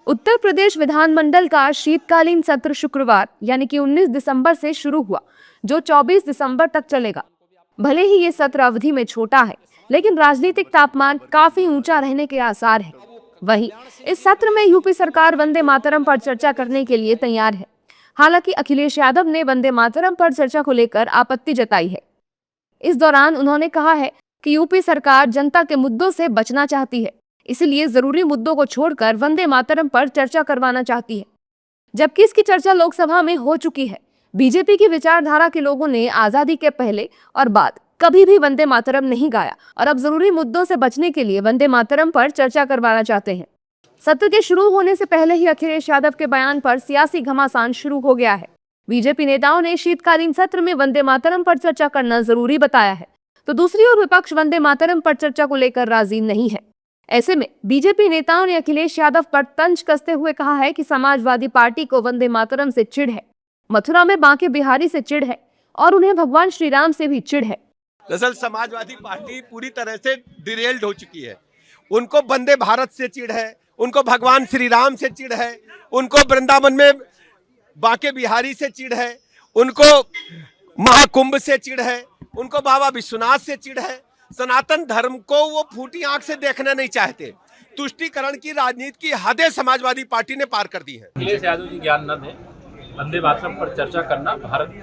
उत्तर प्रदेश विधानमंडल का शीतकालीन सत्र शुक्रवार यानी कि 19 दिसंबर से शुरू हुआ, जो 24 दिसंबर तक चलेगा। भले ही ये सत्र अवधि में छोटा है, लेकिन राजनीतिक तापमान काफी ऊंचा रहने के आसार है। वहीं इस सत्र में यूपी सरकार वंदे मातरम पर चर्चा करने के लिए तैयार है। हालांकि अखिलेश यादव ने वंदे मातरम पर चर्चा को लेकर आपत्ति जताई है। इस दौरान उन्होंने कहा है कि यूपी सरकार जनता के मुद्दों से बचना चाहती है, इसलिए जरूरी मुद्दों को छोड़कर वंदे मातरम पर चर्चा करवाना चाहती है, जबकि इसकी चर्चा लोकसभा में हो चुकी है। बीजेपी की विचारधारा के लोगों ने आजादी के पहले और बाद कभी भी वंदे मातरम नहीं गाया और अब जरूरी मुद्दों से बचने के लिए वंदे मातरम पर चर्चा करवाना चाहते हैं। सत्र के शुरू होने से पहले ही अखिलेश यादव के बयान पर सियासी घमासान शुरू हो गया है। बीजेपी नेताओं ने शीतकालीन सत्र में वंदे मातरम पर चर्चा करना जरूरी बताया है, तो दूसरी ओर विपक्ष वंदे मातरम पर चर्चा को लेकर राजी नहीं है। ऐसे में बीजेपी नेताओं ने अखिलेश यादव पर तंज कसते हुए कहा है कि समाजवादी पार्टी को वंदे मातरम से चिढ़ है, मथुरा में बांके बिहारी से चिढ़ है और उन्हें भगवान श्री राम से भी चिढ़ है। दरअसल समाजवादी पार्टी पूरी तरह से डिरेल्ड हो चुकी है। उनको वंदे भारत से चिढ़ है, उनको भगवान श्री राम से चिढ़ है, उनको वृंदावन में बांके बिहारी से चिढ़ है, उनको महाकुंभ से चिढ़ है, उनको बाबा विश्वनाथ से चिढ़ है। सनातन धर्म को वो फूटी आंख से देखना नहीं चाहते। तुष्टीकरण की राजनीति की हदें समाजवादी पार्टी ने पार कर दी है। अखिलेश यादव जी ज्ञान न दें, वंदे मातरम पर चर्चा करना भारत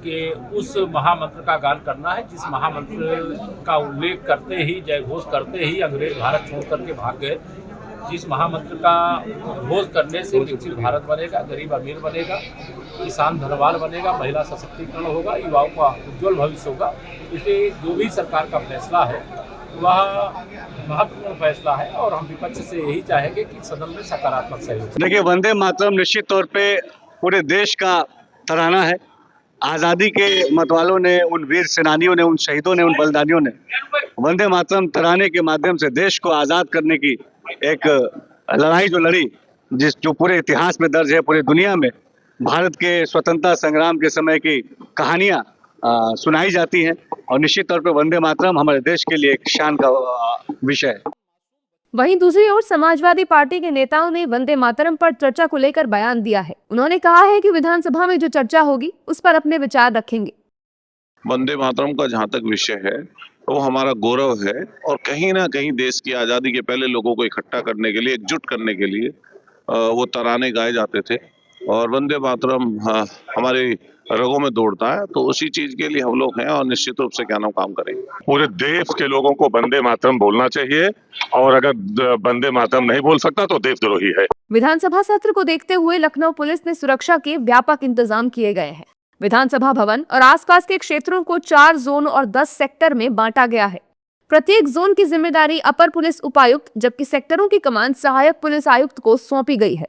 के उस महामंत्र का गान करना है जिस महामंत्र का उल्लेख करते ही, जय घोष करते ही अंग्रेज भारत छोड़ करके भाग गए। जिस महामंत्र का घोष करने से विकसित भारत बनेगा, गरीब अमीर बनेगा, किसान धनवान बनेगा, महिला सशक्तिकरण होगा, युवाओं का उज्जवल भविष्य होगा। इसलिए जो भी सरकार का फैसला है वह महत्वपूर्ण फैसला है और हम विपक्ष से यही चाहेंगे कि सदन में सकारात्मक सहयोग। देखिए, वंदे मातरम निश्चित तौर पे पूरे देश का तराना है। आज़ादी के मतवालों ने, उन वीर सेनानियों ने, उन शहीदों ने, उन बलिदानियों ने वंदे मातरम तराने के माध्यम से देश को आज़ाद करने की एक लड़ाई जो लड़ी, जो पूरे इतिहास में दर्ज है। पूरे दुनिया में भारत के स्वतंत्रता संग्राम के समय की कहानियां सुनाई जाती हैं और निश्चित तौर पर वंदे मातरम हमारे देश के लिए एक शान का विषय है। वहीं दूसरी ओर समाजवादी पार्टी के नेताओं ने वंदे मातरम पर चर्चा को लेकर बयान दिया है। उन्होंने कहा है कि विधानसभा में जो चर्चा होगी उस पर अपने विचार रखेंगे। वंदे मातरम का जहाँ तक विषय है वो हमारा गौरव है और कहीं ना कहीं देश की आज़ादी के पहले लोगों को इकट्ठा करने के लिए, एकजुट करने के लिए वो तराने गाए जाते थे और वंदे मातरम हमारे रगों में दौड़ता है। तो उसी चीज के लिए हम लोग हैं और निश्चित रूप से क्या नाम काम करेंगे। पूरे देश के लोगों को वंदे मातरम बोलना चाहिए और अगर वंदे मातरम नहीं बोल सकता तो देशद्रोही है। विधानसभा सत्र को देखते हुए लखनऊ पुलिस ने सुरक्षा के व्यापक इंतजाम किए गए हैं। विधानसभा भवन और आसपास के क्षेत्रों को 4 जोन और 10 सेक्टर में बांटा गया है। प्रत्येक जोन की जिम्मेदारी अपर पुलिस उपायुक्त, जबकि सेक्टरों की कमान सहायक पुलिस आयुक्त को सौंपी गई है।